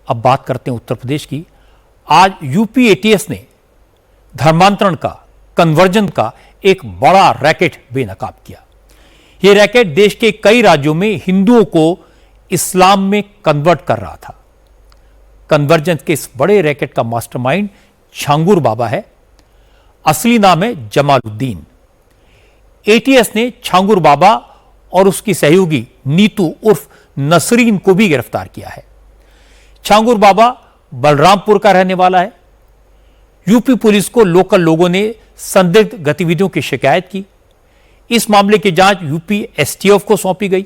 अब बात करते हैं उत्तर प्रदेश की। आज यूपी एटीएस ने धर्मांतरण का, कन्वर्जन का एक बड़ा रैकेट बेनकाब किया। यह रैकेट देश के कई राज्यों में हिंदुओं को इस्लाम में कन्वर्ट कर रहा था। कन्वर्जन के इस बड़े रैकेट का मास्टरमाइंड छांगुर बाबा है। असली नाम है जमालुद्दीन। एटीएस ने छांगुर बाबा और उसकी सहयोगी नीतू उर्फ नसरीन को भी गिरफ्तार किया है। छांगुर बाबा बलरामपुर का रहने वाला है। यूपी पुलिस को लोकल लोगों ने संदिग्ध गतिविधियों की शिकायत की। इस मामले की जांच यूपी एसटीएफ को सौंपी गई।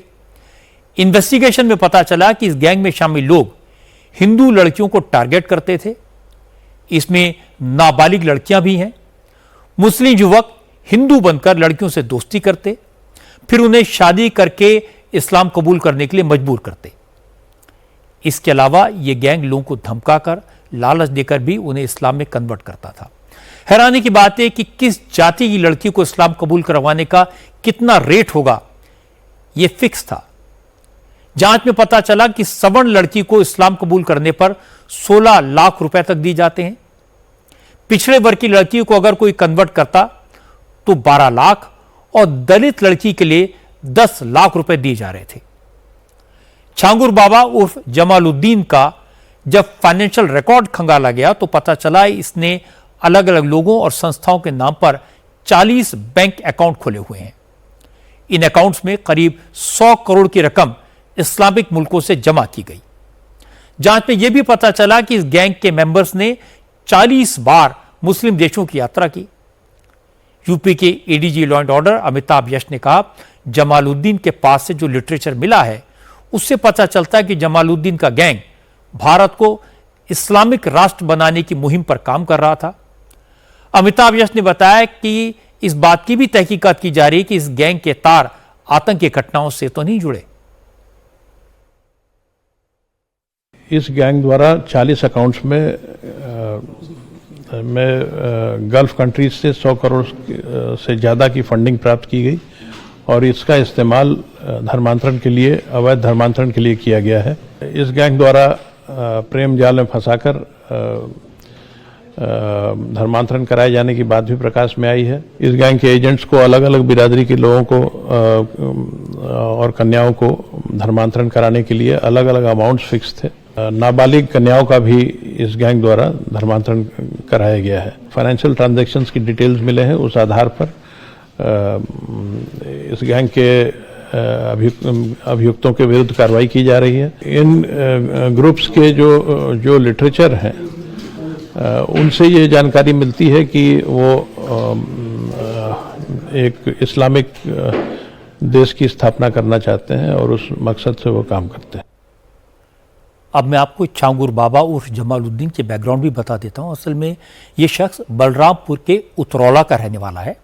इन्वेस्टिगेशन में पता चला कि इस गैंग में शामिल लोग हिंदू लड़कियों को टारगेट करते थे। इसमें नाबालिग लड़कियां भी हैं। मुस्लिम युवक हिंदू बनकर लड़कियों से दोस्ती करते, फिर उन्हें शादी करके इस्लाम कबूल करने के लिए मजबूर करते। इसके अलावा यह गैंग लोगों को धमकाकर, लालच देकर भी उन्हें इस्लाम में कन्वर्ट करता था। हैरानी की बात है कि किस जाति की लड़की को इस्लाम कबूल करवाने का कितना रेट होगा, यह फिक्स था। जांच में पता चला कि सवर्ण लड़की को इस्लाम कबूल करने पर 16 लाख रुपए तक दिए जाते हैं। पिछड़े वर्ग की लड़की को अगर कोई कन्वर्ट करता तो 12 लाख और दलित लड़की के लिए 10 लाख रुपए दिए जा रहे थे। छांगुर बाबा उर्फ जमालुद्दीन का जब फाइनेंशियल रिकॉर्ड खंगाला गया तो पता चला इसने अलग अलग लोगों और संस्थाओं के नाम पर 40 बैंक अकाउंट खोले हुए हैं। इन अकाउंट्स में करीब 100 करोड़ की रकम इस्लामिक मुल्कों से जमा की गई। जांच में यह भी पता चला कि इस गैंग के मेंबर्स ने 40 बार मुस्लिम देशों की यात्रा की। यूपी के ADG law and order Amitabh Yash ने कहा, जमालुद्दीन के पास से जो लिटरेचर मिला है उससे पता चलता है कि जमालुद्दीन का गैंग भारत को इस्लामिक राष्ट्र बनाने की मुहिम पर काम कर रहा था। अमिताभ यश ने बताया कि इस बात की भी तहकीकात की जा रही है कि इस गैंग के तार आतंकी घटनाओं से तो नहीं जुड़े। इस गैंग द्वारा 40 अकाउंट्स में गल्फ कंट्रीज से 100 करोड़ से ज़्यादा की फंडिंग प्राप्त की गई और इसका इस्तेमाल धर्मांतरण के लिए, अवैध धर्मांतरण के लिए किया गया है। इस गैंग द्वारा प्रेम जाल में फंसाकर धर्मांतरण कराए जाने की बात भी प्रकाश में आई है। इस गैंग के एजेंट्स को अलग अलग बिरादरी के लोगों को और कन्याओं को धर्मांतरण कराने के लिए अलग अलग अमाउंट्स फिक्स थे। नाबालिग कन्याओं का भी इस गैंग द्वारा धर्मांतरण कराया गया है। फाइनेंशियल ट्रांजैक्शंस की डिटेल्स मिले हैं, उस आधार पर इस गैंग के अभियुक्तों के विरुद्ध कार्रवाई की जा रही है। इन ग्रुप्स के जो लिटरेचर हैं उनसे ये जानकारी मिलती है कि वो एक इस्लामिक देश की स्थापना करना चाहते हैं और उस मकसद से वो काम करते हैं। अब मैं आपको छांगुर बाबा उर्फ जमालुद्दीन के बैकग्राउंड भी बता देता हूं। असल में यह शख्स बलरामपुर के उतरौला का रहने वाला है।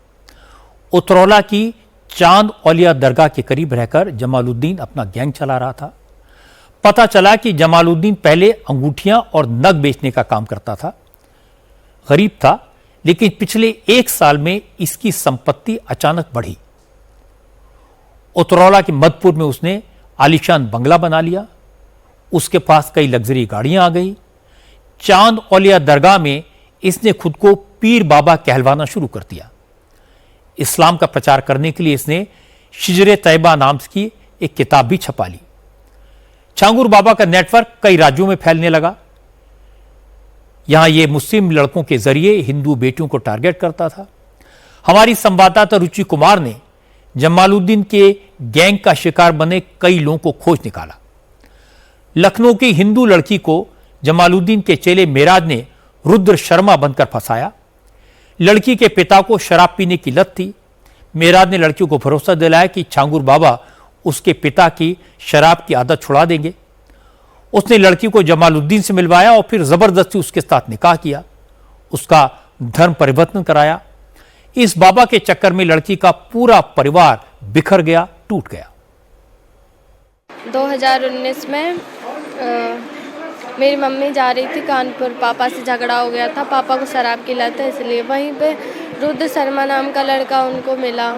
उतरौला की चांद औलिया दरगाह के करीब रहकर जमालुद्दीन अपना गैंग चला रहा था। पता चला कि जमालुद्दीन पहले अंगूठियां और नग बेचने का काम करता था। गरीब था, लेकिन पिछले 1 साल में इसकी संपत्ति अचानक बढ़ी। उतरौला के मधुपुर में उसने आलीशान बंगला बना लिया। उसके पास कई लग्जरी गाड़ियां आ गई। चांद औलिया दरगाह में इसने खुद को पीर बाबा कहलवाना शुरू कर दिया। इस्लाम का प्रचार करने के लिए इसने शिजरे तैयबा नाम की एक किताब भी छपा ली। छांगुर बाबा का नेटवर्क कई राज्यों में फैलने लगा। यहां यह मुस्लिम लड़कों के जरिए हिंदू बेटियों को टारगेट करता था। हमारी संवाददाता रुचि कुमार ने जमालुद्दीन के गैंग का शिकार बने कई लोगों को खोज निकाला। लखनऊ की हिंदू लड़की को जमालुद्दीन के चेले मेराज ने रुद्र शर्मा बनकर फंसाया। लड़की के पिता को शराब पीने की लत थी। मेराज ने लड़कियों को भरोसा दिलाया कि छांगुर बाबा उसके पिता की शराब की आदत छुड़ा देंगे। उसने लड़की को जमालुद्दीन से मिलवाया और फिर जबरदस्ती उसके साथ निकाह किया, उसका धर्म परिवर्तन कराया। इस बाबा के चक्कर में लड़की का पूरा परिवार बिखर गया, टूट गया। 2019 में मेरी मम्मी जा रही थी कानपुर, पापा से झगड़ा हो गया था। पापा को शराब की लत है, इसलिए वहीं पे रुद्र शर्मा नाम का लड़का उनको मिला।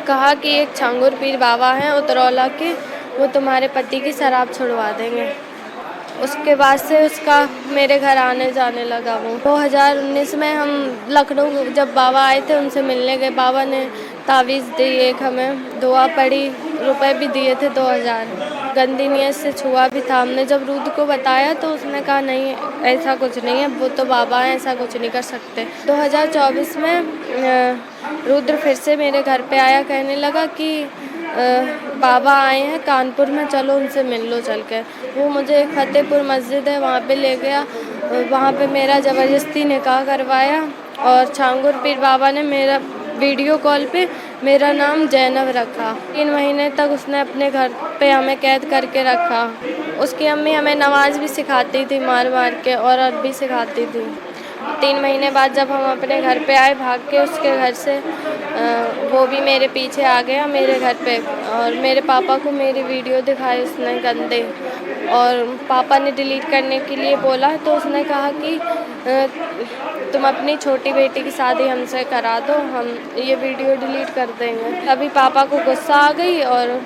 कहा कि एक छांगुर पीर बाबा हैं उतरौला के, वो तुम्हारे पति की शराब छुड़वा देंगे। उसके बाद से उसका मेरे घर आने जाने लगा। वो 2019 में हम लखनऊ जब बाबा आए थे उनसे मिलने गए, बाबा ने तावीज़ दी, एक हमें दुआ पड़ी, रुपए भी दिए थे 2000। गंदी नीयत से छुआ भी था। हमने जब रुद्र को बताया तो उसने कहा नहीं ऐसा कुछ नहीं है, वो तो बाबा हैं, ऐसा कुछ नहीं कर सकते। 2024 में रुद्र फिर से मेरे घर पे आया, कहने लगा कि बाबा आए हैं कानपुर में, चलो उनसे मिल लो चल के। वो मुझे एक फतेहपुर मस्जिद है वहाँ पे ले गया, वहाँ पे मेरा ज़बरदस्ती निकाह करवाया और छांगुर पीर बाबा ने मेरा वीडियो कॉल पे मेरा नाम जैनब रखा। 3 महीने तक उसने अपने घर पे हमें कैद करके रखा। उसकी अम्मी हमें नमाज भी सिखाती थी मार मार के और अरबी सिखाती थी। 3 महीने बाद जब हम अपने घर पे आए भाग के उसके घर से, वो भी मेरे पीछे आ गया मेरे घर पे और मेरे पापा को मेरी वीडियो दिखाई उसने गंदे, और पापा ने डिलीट करने के लिए बोला तो उसने कहा कि तुम अपनी छोटी बेटी की शादी हमसे करा दो, हम ये वीडियो डिलीट कर देंगे। अभी पापा को गुस्सा आ गई और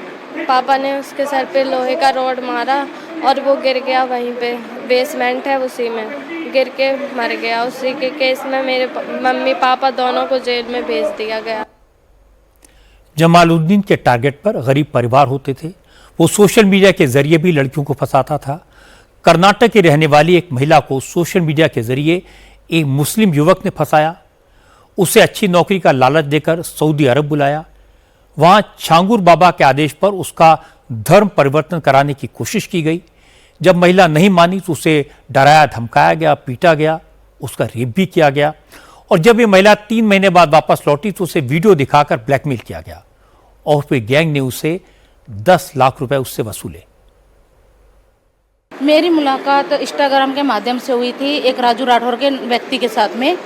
पापा ने उसके सर पे लोहे का रॉड मारा और वो गिर गया वहीं पे, बेसमेंट है उसी में, गिर के मर गया। उसी के केस में मेरे मम्मी पापा दोनों को जेल में भेज दिया गया। जमालुद्दीन के टारगेट पर गरीब परिवार होते थे। वो सोशल मीडिया के जरिए भी लड़कियों को फंसाता था। कर्नाटक की रहने वाली एक महिला को सोशल मीडिया के जरिए एक मुस्लिम युवक ने फंसाया। उसे अच्छी नौकरी का लालच देकर सऊदी अरब बुलाया। वहां छांगुर बाबा के आदेश पर उसका धर्म परिवर्तन कराने की कोशिश की गई। जब महिला नहीं मानी तो उसे डराया धमकाया गया, पीटा गया, उसका रेप भी किया गया। और जब ये महिला 3 महीने बाद वापस लौटी तो उसे वीडियो दिखाकर ब्लैकमेल किया गया और फिर गैंग ने उसे 10 लाख रुपए उससे वसूले। मेरी मुलाकात इंस्टाग्राम के माध्यम से हुई थी एक राजू राठौर के व्यक्ति के साथ में,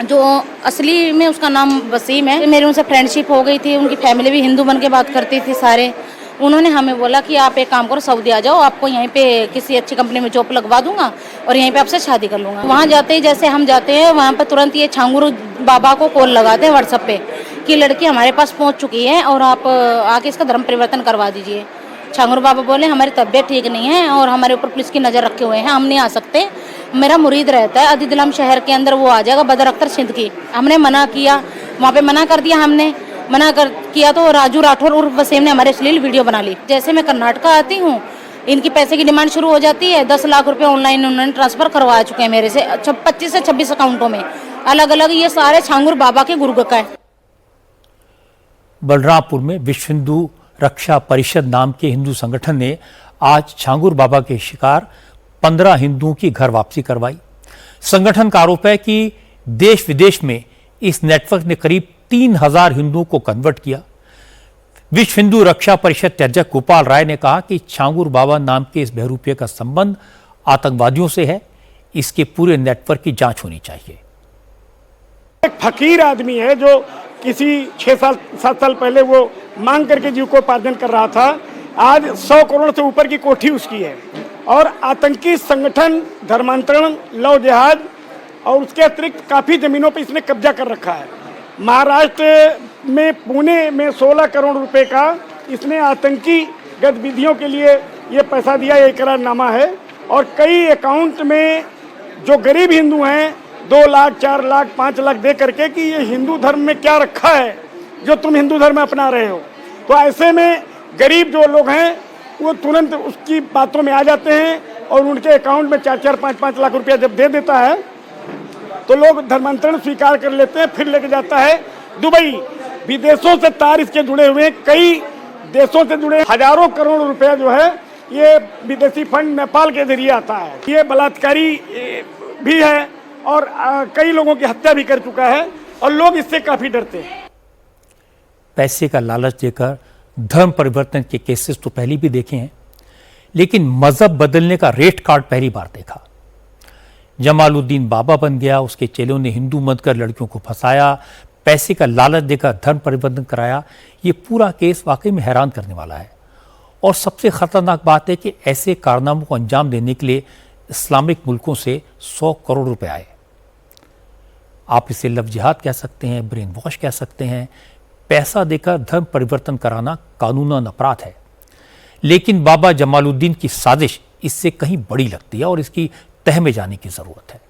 जो असली में उसका नाम वसीम है। मेरी उनसे फ्रेंडशिप हो गई थी, उनकी फैमिली भी हिंदू बन के बात करती थी सारे। उन्होंने हमें बोला कि आप एक काम करो, सऊदी आ जाओ, आपको यहीं पे किसी अच्छी कंपनी में जॉब लगवा दूंगा और यहीं पे आपसे शादी कर लूँगा। वहाँ जाते ही जैसे हम जाते हैं वहाँ पर तुरंत ये छांगुर बाबा को कॉल लगाते हैं व्हाट्सएप पे कि लड़की हमारे पास पहुँच चुकी है और आप आके इसका धर्म परिवर्तन करवा दीजिए। छांगुर बाबा बोले हमारी तबीयत ठीक नहीं है और हमारे ऊपर पुलिस की नज़र रखे हुए हैं, हम नहीं आ सकते। मेरा मुरीद रहता है अदिदलम शहर के अंदर, वो आ जाएगा, बदर अख्तर सिंध की। हमने मना किया, वहाँ पे मना कर दिया, हमने मना कर किया तो राजू राठौर और वसीम ने हमारे अश्लील वीडियो बना ली। जैसे मैं कर्नाटक आती हूँ इनकी पैसे की डिमांड शुरू हो जाती है। 10 लाख रुपए ऑनलाइन उन्होंने ट्रांसफर करवा चुके हैं मेरे से 25 से 26 अकाउंटों में अलग अलग। ये सारे छांगुर बाबा के गुरु का है। बलरामपुर में विश्व हिंदू रक्षा परिषद नाम के हिंदू संगठन ने आज छांगुर बाबा के शिकार 15 हिंदुओं की घर वापसी करवाई। संगठन का आरोप है कि देश विदेश में इस नेटवर्क ने करीब 3000 हिंदुओं को कन्वर्ट किया। विश्व हिंदू रक्षा परिषद के अध्यक्ष गोपाल राय ने कहा कि छांगुर बाबा नाम के इस बहरूपिये का संबंध आतंकवादियों से है, इसके पूरे नेटवर्क की जांच होनी चाहिए। एक फकीर आदमी है जो किसी 6-7 साल पहले वो मांग करके जीविकोपार्जन कर रहा था, आज 100 करोड़ से ऊपर की कोठी उसकी है। और आतंकी संगठन, धर्मांतरण, लव जिहाद और उसके अतिरिक्त काफ़ी ज़मीनों पर इसने कब्जा कर रखा है। महाराष्ट्र में पुणे में 16 करोड़ रुपए का इसने आतंकी गतिविधियों के लिए ये पैसा दिया, ये इकरारनामा है। और कई अकाउंट में जो गरीब हिंदू हैं 2 लाख, 4 लाख, 5 लाख दे करके कि ये हिंदू धर्म में क्या रखा है जो तुम हिंदू धर्म में अपना रहे हो। तो ऐसे में गरीब जो लोग हैं वो तुरंत उसकी बातों में आ जाते हैं और उनके अकाउंट में 4-4, 5-5 लाख रुपया जब दे देता है तो लोग धर्मांतरण स्वीकार कर लेते हैं, फिर लेके जाता है दुबई। विदेशों से तार इसके जुड़े हुए हैं, कई देशों से जुड़े हजारों करोड़ रुपया जो है ये विदेशी फंड नेपाल के जरिए आता है। ये बलात्कारी भी है और कई लोगों की हत्या भी कर चुका है और लोग इससे काफी डरते हैं। पैसे का लालच देकर धर्म परिवर्तन के केसेस तो पहले भी देखे हैं, लेकिन मजहब बदलने का रेट कार्ड पहली बार देखा। जमालुद्दीन बाबा बन गया, उसके चेलों ने हिंदू बनकर लड़कियों को फंसाया, पैसे का लालच देकर धर्म परिवर्तन कराया। ये पूरा केस वाकई में हैरान करने वाला है। और सबसे खतरनाक बात है कि ऐसे कारनामों को अंजाम देने के लिए इस्लामिक मुल्कों से 100 करोड़ रुपए आए। आप इसे लव जिहाद कह सकते हैं, ब्रेन वॉश कह सकते हैं। पैसा देकर धर्म परिवर्तन कराना कानूनन अपराध है, लेकिन बाबा जमालुद्दीन की साजिश इससे कहीं बड़ी लगती है और इसकी तह में जाने की ज़रूरत है।